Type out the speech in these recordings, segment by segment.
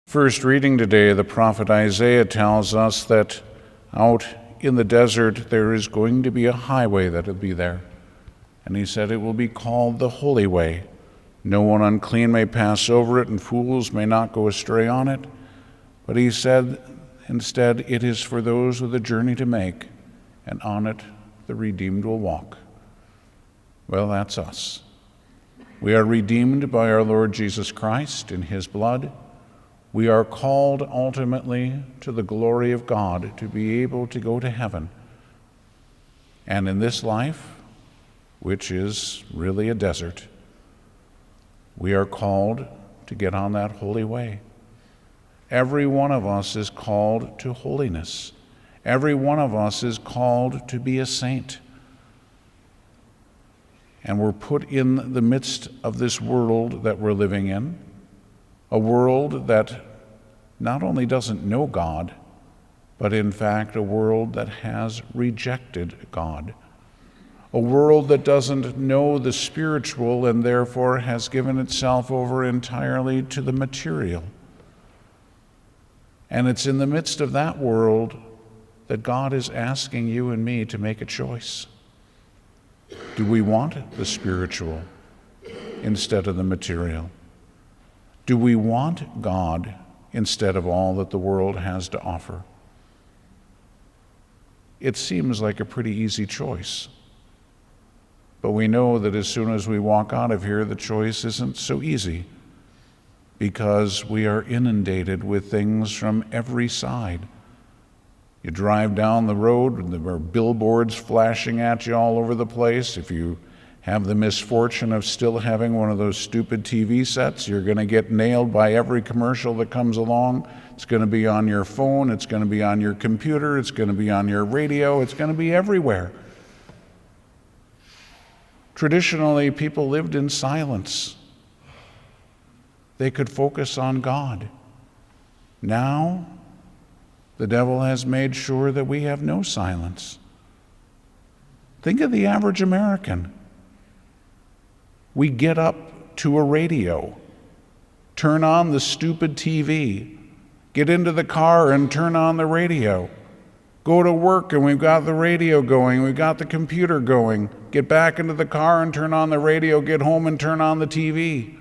First reading today, the prophet Isaiah tells us that out in the desert there is going to be a highway that will be there. And he said it will be called the Holy Way. No one unclean may pass over it, and fools may not go astray on it. But he said instead, it is for those with a journey to make, and on it the redeemed will walk. Well, that's us. We are redeemed by our Lord Jesus Christ in his blood. We are called ultimately to the glory of God, to be able to go to heaven. And in this life, which is really a desert, we are called to get on that holy way. Every one of us is called to holiness. Every one of us is called to be a saint. And we're put in the midst of this world that we're living in, a world that not only doesn't know God, but in fact a world that has rejected God. A world that doesn't know the spiritual and therefore has given itself over entirely to the material. And it's in the midst of that world that God is asking you and me to make a choice. Do we want the spiritual instead of the material? Do we want God instead of all that the world has to offer? It seems like a pretty easy choice. But we know that as soon as we walk out of here, the choice isn't so easy, because we are inundated with things from every side. You drive down the road and there are billboards flashing at you all over the place. If you have the misfortune of still having one of those stupid TV sets, you're going to get nailed by every commercial that comes along. It's going to be on your phone, it's going to be on your computer, it's going to be on your radio, it's going to be everywhere. Traditionally, people lived in silence. They could focus on God. Now, the devil has made sure that we have no silence. Think of the average American. We get up to a radio, turn on the stupid TV, get into the car and turn on the radio, go to work and we've got the radio going, we've got the computer going, get back into the car and turn on the radio, get home and turn on the TV.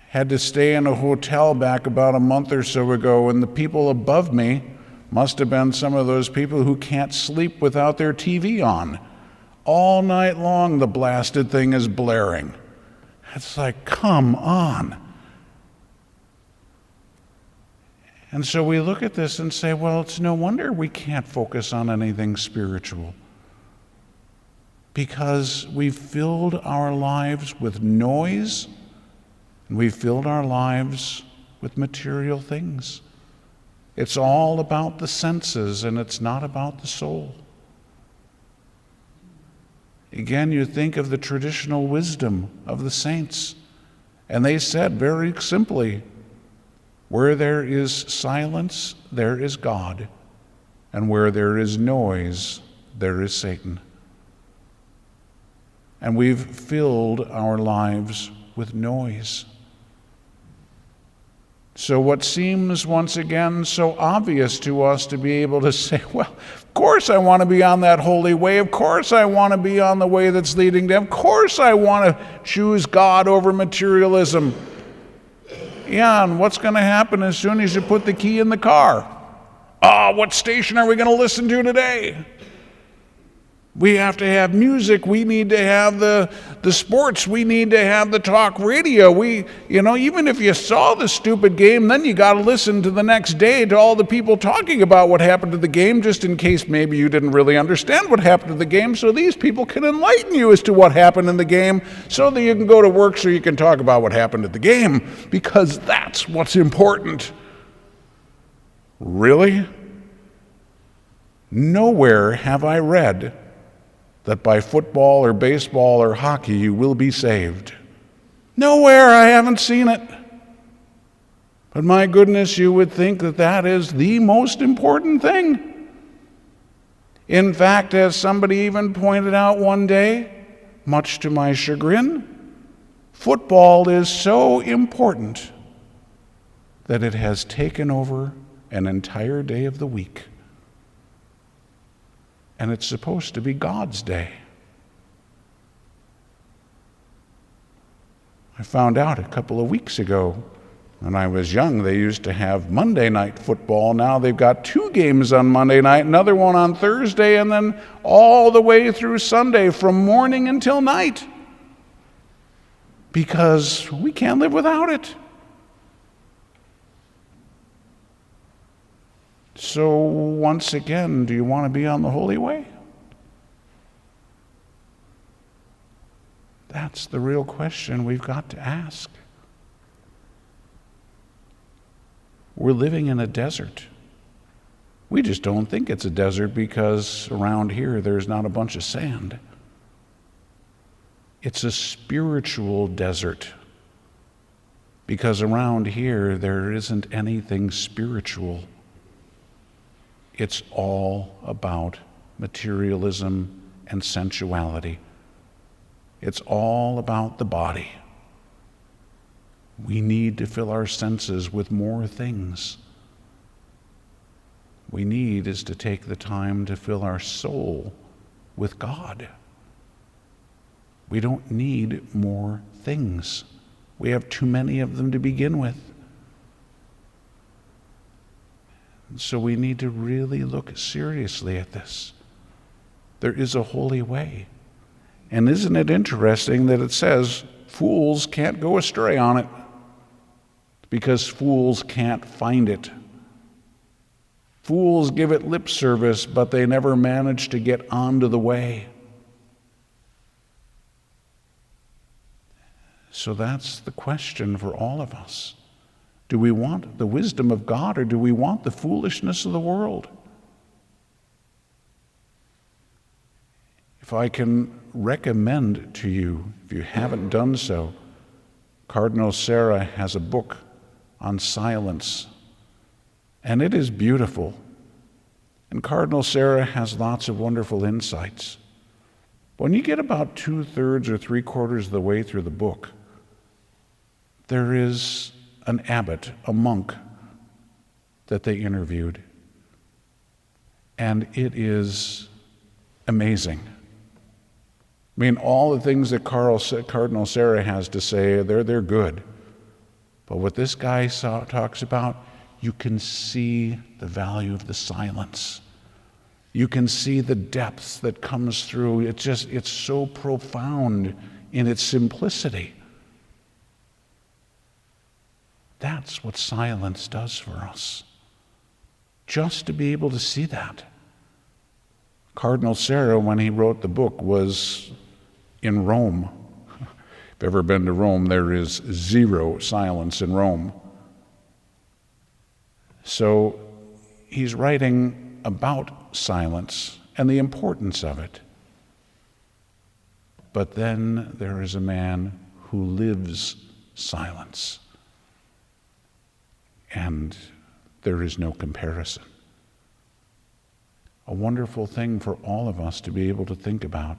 Had to stay in a hotel back about a month or so ago, and the people above me must have been some of those people who can't sleep without their TV on. All night long, the blasted thing is blaring. It's like, come on. And so we look at this and say, well, it's no wonder we can't focus on anything spiritual, because we've filled our lives with noise, and we've filled our lives with material things. It's all about the senses, and it's not about the soul. Again, you think of the traditional wisdom of the saints, and they said very simply, where there is silence, there is God, and where there is noise, there is Satan. And we've filled our lives with noise. So what seems once again so obvious to us to be able to say, well, of course I want to be on that holy way, of course I want to be on the way that's leading to heaven, of course I want to choose God over materialism. Yeah, and what's going to happen as soon as you put the key in the car? What station are we going to listen to today? We have to have music. We need to have the sports. We need to have the talk radio. Even if you saw the stupid game, then you got to listen to the next day to all the people talking about what happened to the game, just in case maybe you didn't really understand what happened to the game, so these people can enlighten you as to what happened in the game, so that you can go to work so you can talk about what happened at the game, because that's what's important. Really? Nowhere have I read that by football or baseball or hockey you will be saved. Nowhere, I haven't seen it. But my goodness, you would think that that is the most important thing. In fact, as somebody even pointed out one day, much to my chagrin, football is so important that it has taken over an entire day of the week. And it's supposed to be God's day. I found out a couple of weeks ago, when I was young, they used to have Monday night football. Now they've got 2 games on Monday night, another one on Thursday, and then all the way through Sunday from morning until night. Because we can't live without it. So once again, do you want to be on the holy way? That's the real question we've got to ask. We're living in a desert. We just don't think it's a desert because around here there's not a bunch of sand. It's a spiritual desert because around here there isn't anything spiritual. It's all about materialism and sensuality. It's all about the body. We need to fill our senses with more things. We need is to take the time to fill our soul with God. We don't need more things. We have too many of them to begin with. So we need to really look seriously at this. There is a holy way. And isn't it interesting that it says fools can't go astray on it because fools can't find it. Fools give it lip service, but they never manage to get onto the way. So that's the question for all of us. Do we want the wisdom of God or do we want the foolishness of the world? If I can recommend to you, if you haven't done so, Cardinal Sarah has a book on silence, and it is beautiful. And Cardinal Sarah has lots of wonderful insights. When you get about 2/3 or 3/4 of the way through the book, there is an abbot, a monk, that they interviewed. And it is amazing. I mean, all the things that Cardinal Sarah has to say, they're good. But what this guy talks about, you can see the value of the silence. You can see the depth that comes through. It's so profound in its simplicity. That's what silence does for us. Just to be able to see that. Cardinal Sarah, when he wrote the book, was in Rome. If you've ever been to Rome, there is zero silence in Rome. So he's writing about silence and the importance of it. But then there is a man who lives silence. And there is no comparison. A wonderful thing for all of us to be able to think about.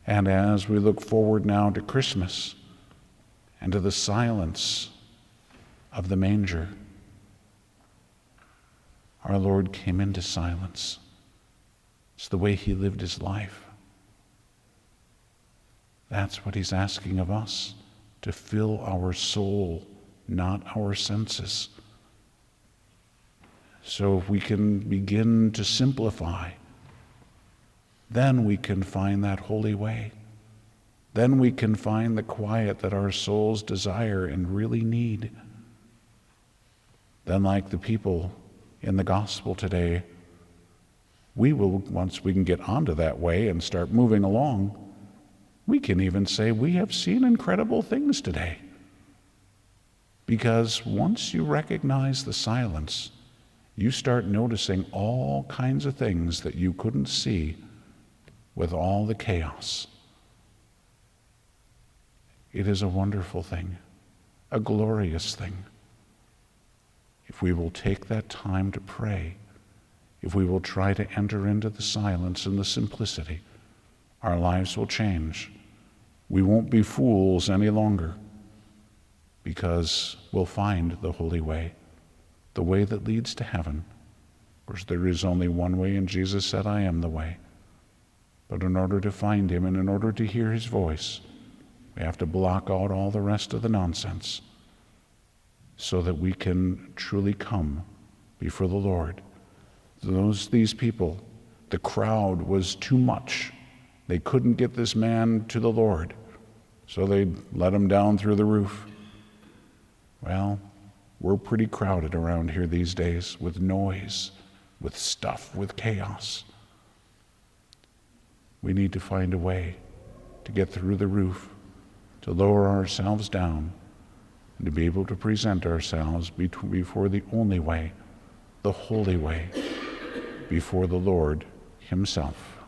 And as we look forward now to Christmas and to the silence of the manger, our Lord came into silence. It's the way he lived his life. That's what he's asking of us, to fill our soul, not our senses. So if we can begin to simplify, then we can find that holy way. Then we can find the quiet that our souls desire and really need. Then, like the people in the gospel today, we will, once we can get onto that way and start moving along, we can even say we have seen incredible things today. Because once you recognize the silence, you start noticing all kinds of things that you couldn't see with all the chaos. It is a wonderful thing, a glorious thing. If we will take that time to pray, if we will try to enter into the silence and the simplicity, our lives will change. We won't be fools any longer because we'll find the holy way. the way that leads to heaven. Of course, there is only one way, and Jesus said, I am the way. But in order to find him and in order to hear his voice, we have to block out all the rest of the nonsense so that we can truly come before the Lord. These people, the crowd was too much. They couldn't get this man to the Lord, so they let him down through the roof. Well, we're pretty crowded around here these days with noise, with stuff, with chaos. We need to find a way to get through the roof, to lower ourselves down, and to be able to present ourselves before the only way, the holy way, before the Lord himself.